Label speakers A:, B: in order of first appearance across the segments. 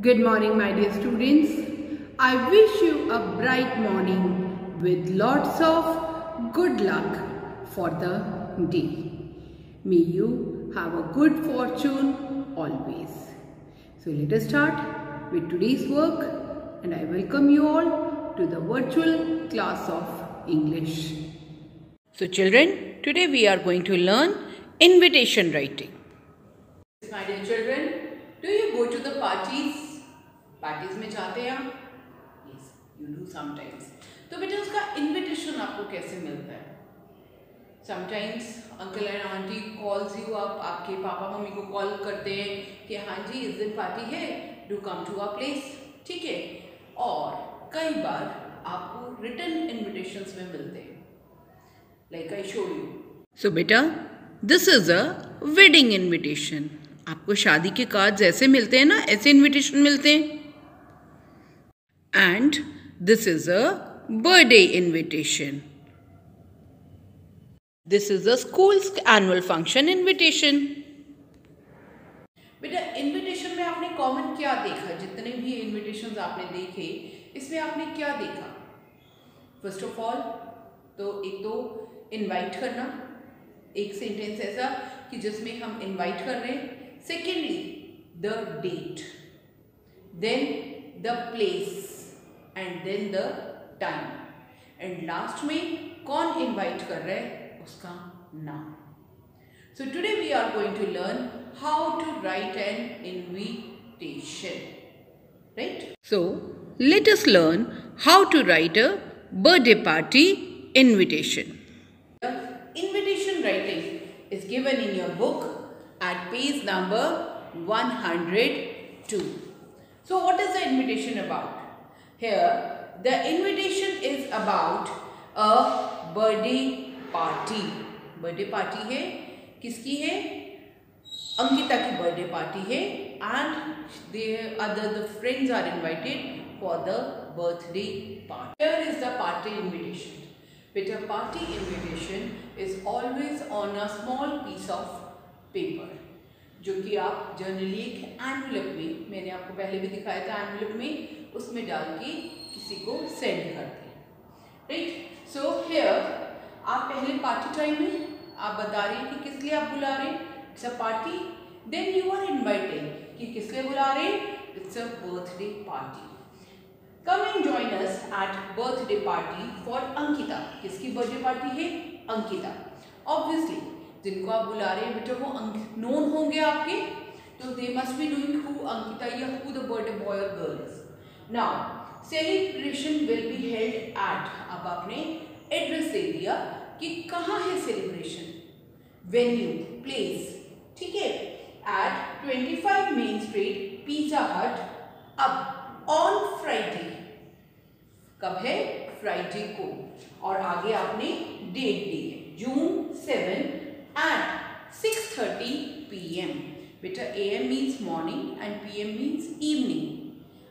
A: Good morning, my dear students. I wish you a bright morning with lots of good luck for the day. May you have a good fortune always. So let us start with today's work, and I welcome you all to the virtual class of English. So children, today we are going to learn invitation writing. My dear children, do you go to the parties? Parties में जाते हैं आप? Yes, you do sometimes. तो बेटा उसका invitation आपको कैसे मिलता है? Sometimes uncle and aunty calls you up, आपके पापा मम्मी को कॉल करते हैं कि हाँ जी इस दिन पार्टी है, do come to our place, ठीक है? और कई बार आपको रिटन इनविटेशंस में मिलते हैं, लाइक आई शो यू. सो बेटा this is a wedding invitation. आपको शादी के कार्ड्स ऐसे मिलते हैं ना, ऐसे इनविटेशन मिलते हैं. And this is a birthday invitation. This is a school's annual function invitation. बेटा इनविटेशन में आपने कॉमन क्या देखा? जितने भी इनविटेशंस आपने देखे, इसमें आपने क्या देखा? फर्स्ट ऑफ ऑल तो एक तो इनवाइट करना, एक सेंटेंस ऐसा कि जिसमें हम इनवाइट कर रहे हैं. Secondly the date, then the place and then the time, and last में कौन इनवाइट कर रहा है उसका नाम. So today we are going to learn how to write an invitation, right? So let us learn how to write a birthday party invitation. Invitation writing is given in your book at page number 102. So what is the invitation about? Here the invitation is about a birthday party. Birthday party है, किसकी है? अंकिता की birthday party है, and the friends are invited for the birthday party. Here is the party invitation. But a party invitation is always on a small piece of paper, जो कि आप generally एक envelope में, मैंने आपको पहले भी दिखाया था एनवेलप में, उसमें डाल के किसी को सेंड करते हैं, राइट? सो हियर आप पहले पार्टी टाइम में आप बता रहे हैं कि किस लिए आप बुला रहे हैं, it's a party. Then you are inviting कि किस लिए बुला रहे हैं, it's a birthday party. Come and join us at birthday party for Ankita. किसकी बर्थडे पार्टी है? अंकिता. Obviously, जिनको आप बुला रहे हैं बेटा वो नोन होंगे आपके, तो they must be knowing who Ankita या who the birthday boy or girl is. Now, celebration will be held at, अब आपने एड्रेस दे दिया कि कहाँ है सेलिब्रेशन, वेन्यू, प्लेस, ठीक है? At 25 Main Street, Pizza Hut. अब ऑन फ्राइडे, कब है? फ्राइडे को. और आगे आपने डेट दी है, June 7 at 6:30 PM. बेटा AM means morning and PM means evening.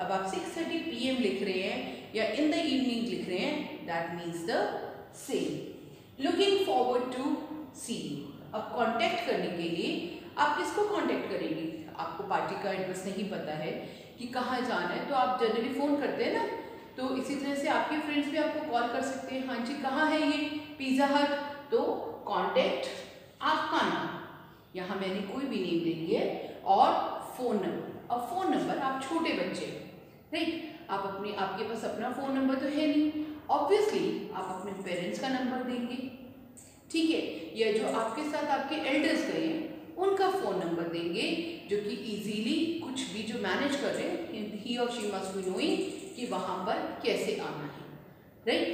A: अब आप 6:30 PM लिख रहे हैं या इन द इवनिंग लिख रहे हैं, that means the same. Looking forward to see you. अब कांटेक्ट करने के लिए आप किसको कांटेक्ट करेंगे? आपको पार्टी का एड्रेस नहीं पता है कि कहाँ जाना है, तो आप जनरली फ़ोन करते हैं ना, तो इसी तरह से आपके फ्रेंड्स भी आपको कॉल कर सकते हैं, हाँ जी कहाँ है ये पिज़्ज़ा हट, तो कांटेक्ट आपका नाम, यहाँ मैंने कोई भी नेम ले लिया है, और फ़ोन नंबर. अब फ़ोन नंबर, आप छोटे बच्चे, राइट? आपके पास अपना फ़ोन नंबर तो है नहीं, ऑब्वियसली आप अपने पेरेंट्स का नंबर देंगे, ठीक है? या जो आपके साथ आपके एल्डर्स गए हैं उनका फ़ोन नंबर देंगे, जो कि इजीली कुछ भी जो मैनेज कर रहे हैं, ही और शी मस्ट बी नोइंग कि वहाँ पर कैसे आना है, राइट?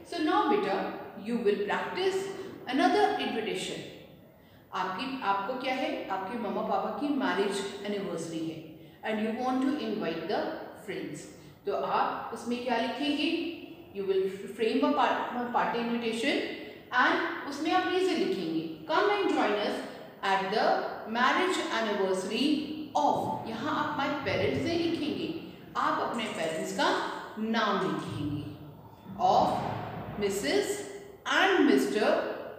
A: सो नाउ बेटा you will practise another invitation. आपको क्या है? आपके मम्मा पापा की मैरिज एनिवर्सरी है and you want to invite the friends. तो आप उसमें क्या लिखेंगे? You will frame a party invitation and उसमें आप रीजन लिखेंगे, come and join us at the marriage anniversary of. यहाँ आप my parents नहीं लिखेंगे, आप अपने पेरेंट्स का नाम लिखेंगे, of Mrs. and Mr.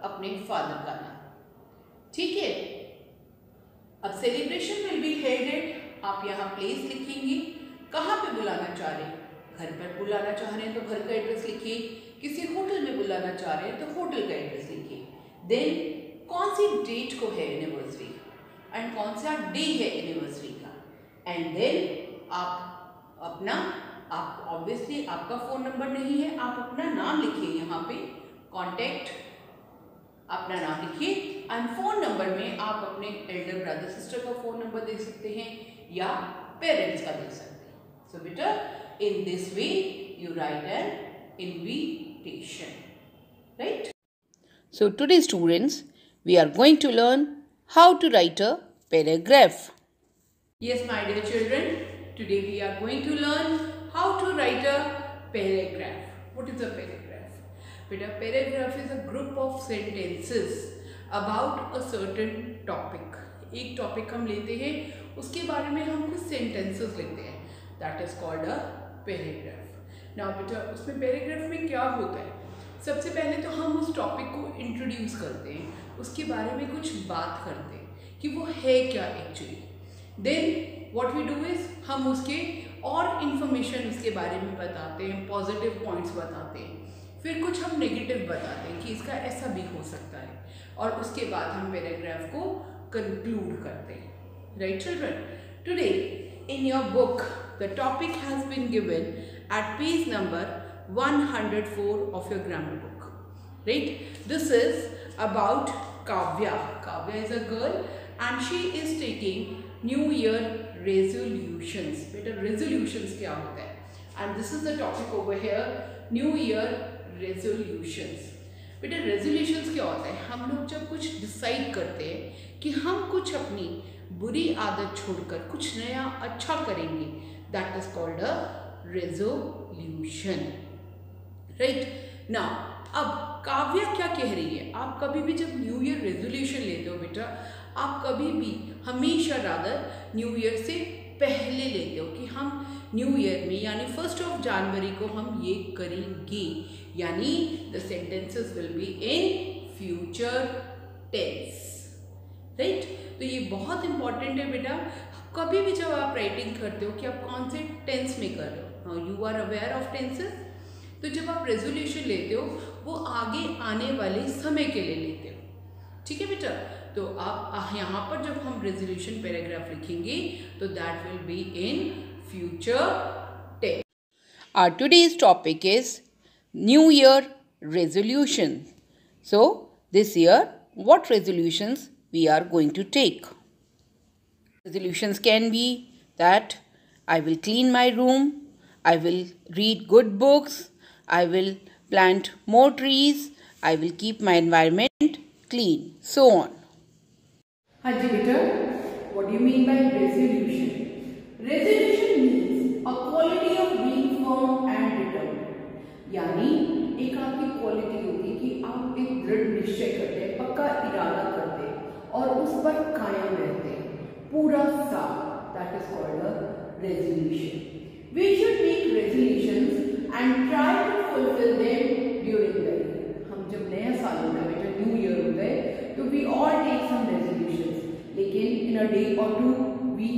A: अपने फादर का नाम, ठीक है? अब celebration will be held at, आप यहाँ प्लेस लिखेंगे, कहाँ पे बुलाना चाह रहे हैं, घर पर बुलाना चाह रहे हैं तो घर का एड्रेस लिखिए, किसी होटल में बुलाना चाह रहे हैं तो होटल का एड्रेस लिखिए। देन कौन सी डेट को है एनिवर्सरी एंड कौन सा डे है एनिवर्सरी का, एंड देन आप ऑब्वियसली आपका फ़ोन नंबर नहीं है, आप अपना नाम लिखिए, यहाँ पे कॉन्टैक्ट अपना नाम लिखिए एंड फ़ोन नंबर में आप अपने एल्डर ब्रदर सिस्टर का फ़ोन नंबर दे सकते हैं या पेरेंट्स का दे सकते हैं। सो बेटा in this way you right an invitation, right?
B: So today students, we are going to learn how to write a paragraph.
A: Yes, my dear children, today we are going to learn how to write a paragraph. What is a paragraph? Beta, paragraph is a group of sentences about a certain topic. एक topic हम लेते हैं, उसके बारे में हम कुछ sentences लिखते हैं, that is called a paragraph. Now बेटा उसमें पैराग्राफ में क्या होता है, सबसे पहले तो हम उस टॉपिक को इंट्रोड्यूस करते हैं, उसके बारे में कुछ बात करते हैं कि वो है क्या actually. Then what we do is हम उसके और इन्फॉर्मेशन उसके बारे में बताते हैं, पॉजिटिव पॉइंट्स बताते हैं, फिर कुछ हम नेगेटिव बताते हैं कि इसका ऐसा भी हो सकता है, और उसके बाद हम पैराग्राफ को कंक्लूड करते हैं। Right children, today in your book the topic has been given at page number 104 of your grammar book, right? This is about Kavya. Kavya is a girl and she is taking New Year resolutions. बेटा resolutions क्या होता है? And this is the topic over here, New Year resolutions. बेटा resolutions क्या होता है? हम लोग जब कुछ डिसाइड करते हैं कि हम कुछ अपनी बुरी आदत छोड़कर कुछ नया अच्छा करेंगे, that is called a resolution. Right now अब काव्या क्या कह रही है, आप कभी भी जब न्यू ईयर रेजोल्यूशन लेते हो बेटा, आप कभी भी हमेशा रादर न्यू ईयर से पहले लेते हो कि हम न्यू ईयर में यानी 1 जनवरी को हम ये करेंगे, यानी the sentences will be in future tense, right? तो ये बहुत इंपॉर्टेंट है बेटा, कभी भी जब आप राइटिंग करते हो कि आप कौन से टेंस में कर रहे हो, you are aware of tenses. तो जब आप रेजोल्यूशन लेते हो वो आगे आने वाले समय के लिए लेते हो, ठीक है बेटा? तो आप यहाँ पर जब हम रेजोल्यूशन पैराग्राफ लिखेंगे तो that will be in future tense.
B: Our today's topic is New Year resolution. So this year, what resolutions we are going to take? Resolutions can be that I will clean my room, I will read good books, I will plant more trees, I will keep my environment clean, so on.
A: हाँ जी बेटा, what do you mean by resolution? Resolution means a quality of being firm and determined. यानी एक आपकी quality होती है कि आप एक दृढ़ निश्चय करते हैं, पक्का इरादा करते हैं और उस पर कायम रहते हैं पूरा साल, that is called a resolution. We should make resolutions and try to fulfill them during the year. हम जब नया साल होता है बेटा, न्यू ईयर होता है, तो we all take some resolutions, लेकिन in a day or two we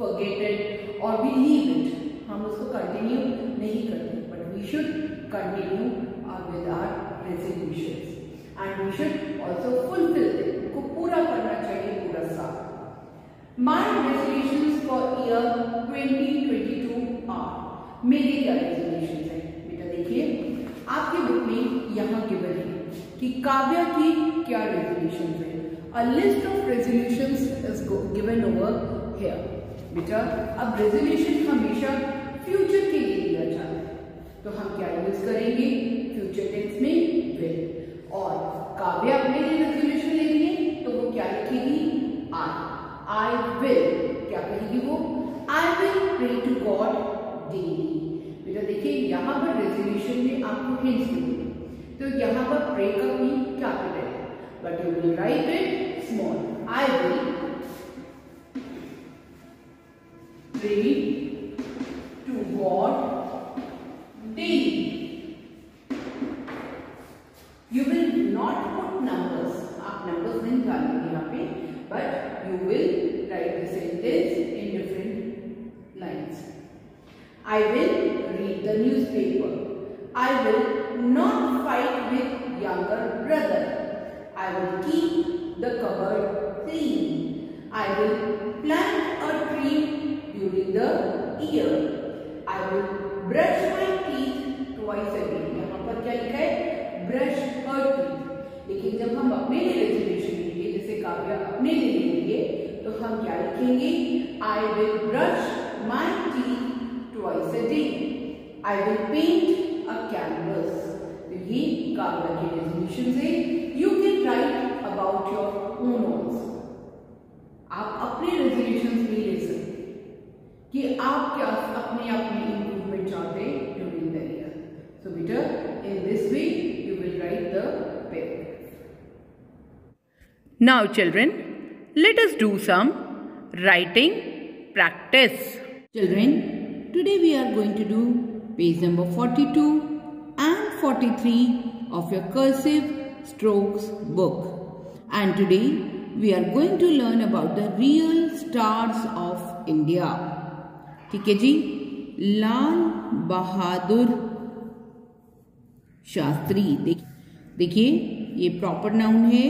A: forget it or we leave it. हम उसको कंटिन्यू नहीं करते, but we should continue with our resolutions and we should also fulfill them. को पूरा करना चाहिए पूरा साल. My resolutions for year 2022 are, मेरे क्या रेजोल्यूशन है बेटा? देखिए आपके बुक में यहाँ गिवन है कि काव्या की क्या रेजोल्यूशन है। A list of resolutions is given over here. बेटा अब रेजोल्यूशन हमेशा फ्यूचर के लिए लिया जाता है, तो हम क्या यूज करेंगे? फ्यूचर टेंस में विल। और काव्या अपने लिए रेजोल्यूशन ले रही है तो वो क्या लिखेगी? I will. क्या कहेगी वो? I will pray to God daily. बेटा देखिए यहाँ पर रेजोल्यूशन में आपको हिंट्स मिलेंगे, तो यहाँ पर प्रे का भी कैपिटल है, but you will write it small. I will pray to God daily. You will not put numbers, आप नंबर्स नहीं डालेंगे यहाँ पे, but you will write the sentence in different lines. I will read the newspaper. I will not fight with younger brother. I will keep the cupboard clean. I will plant a tree during the year. I will brush my teeth twice a day. यहाँ पर क्या लिखा है? Brush her teeth. लेकिन जब हम अपने लिए रेजोल्यूशन लेंगे, जैसे काव्या अपने लिए लेंगे, तो हम क्या लिखेंगे? I will brush my teeth twice a day. I will paint a canvas. तो ये काव्या के रेजोल्यूशन है. You can write about your own also. आप अपने रेजोल्यूशंस भी ले सकते हैं कि आप क्या अपने इम्प्रूवमेंट चाहते हैं ड्यूरिंग द ईयर. सो बेटा, in this way you will write the paragraph. Now children, let us do some writing practice. Children, today we are going to do page number 42 and 43 of your cursive strokes book. And today we are going to learn about the real stars of India. ठीक है जी. लाल बहादुर शास्त्री. देखिए ये proper noun है.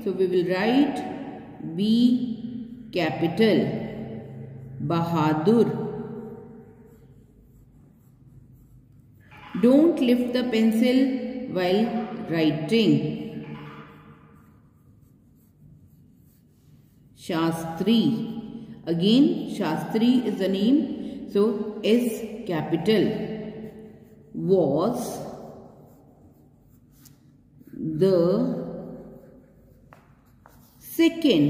A: So we will write B capital Bahadur. Don't lift the pencil while writing. Shastri. Again Shastri is the name. So S capital. Was the second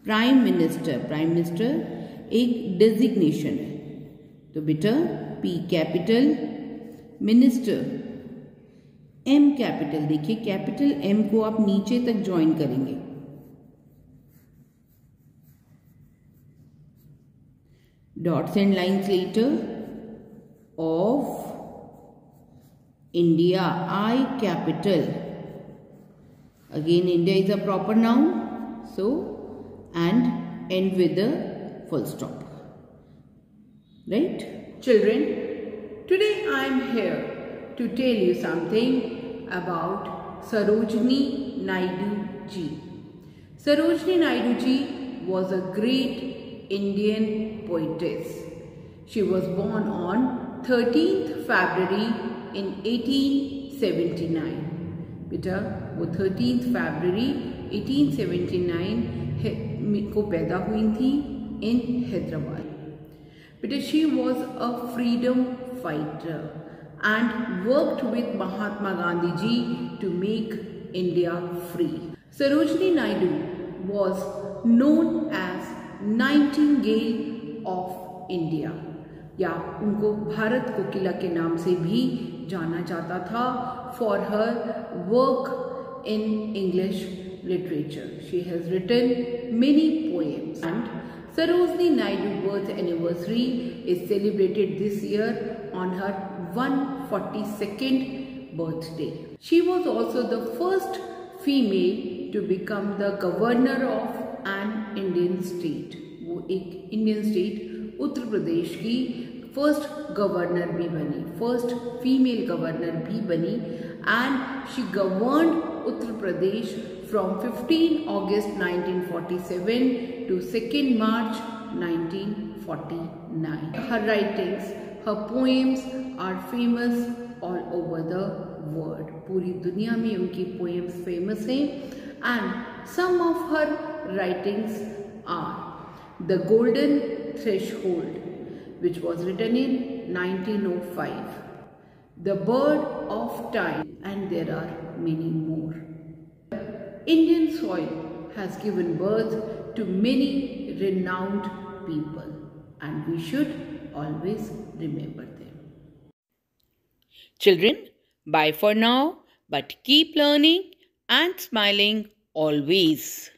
A: prime minister एक designation है. तो बेटा P capital, minister M capital. देखिए capital M को आप नीचे तक join करेंगे. Dots and lines letter. Of India, I capital. Again India is a proper noun, so and end with the full stop. Right? Children, today I am here to tell you something about Sarojini Naidu ji. Sarojini Naidu ji was a great Indian poetess. She was born on 13th February in 1879. बेटा वो 13th February 1879 को पैदा हुई थी in Hyderabad. बेटा she was a freedom fighter and worked with Mahatma Gandhi ji to make India free. Sarojini Naidu was known as Nightingale of India, या उनको भारत कोकिला के नाम से भी जाना जाता था for her work in English literature. She has written many poems and Sarojini Naidu birth anniversary is celebrated this year on her 142nd birthday. She was also the first female to become the governor of an Indian state. वो एक Indian state Uttar Pradesh की first governor भी बनी, first female governor भी बनी. And she governed Uttar Pradesh from 15 August 1947 to 2nd March 1949. Her writings, her poems are famous all over the world. पूरी दुनिया में उनकी poems famous हैं. And some of her writings are The Golden Threshold, which was written in 1905, The Bird of Time, and there are many more. Indian soil has given birth to many renowned people, and we should always remember them.
B: Children, bye for now, but keep learning and smiling always.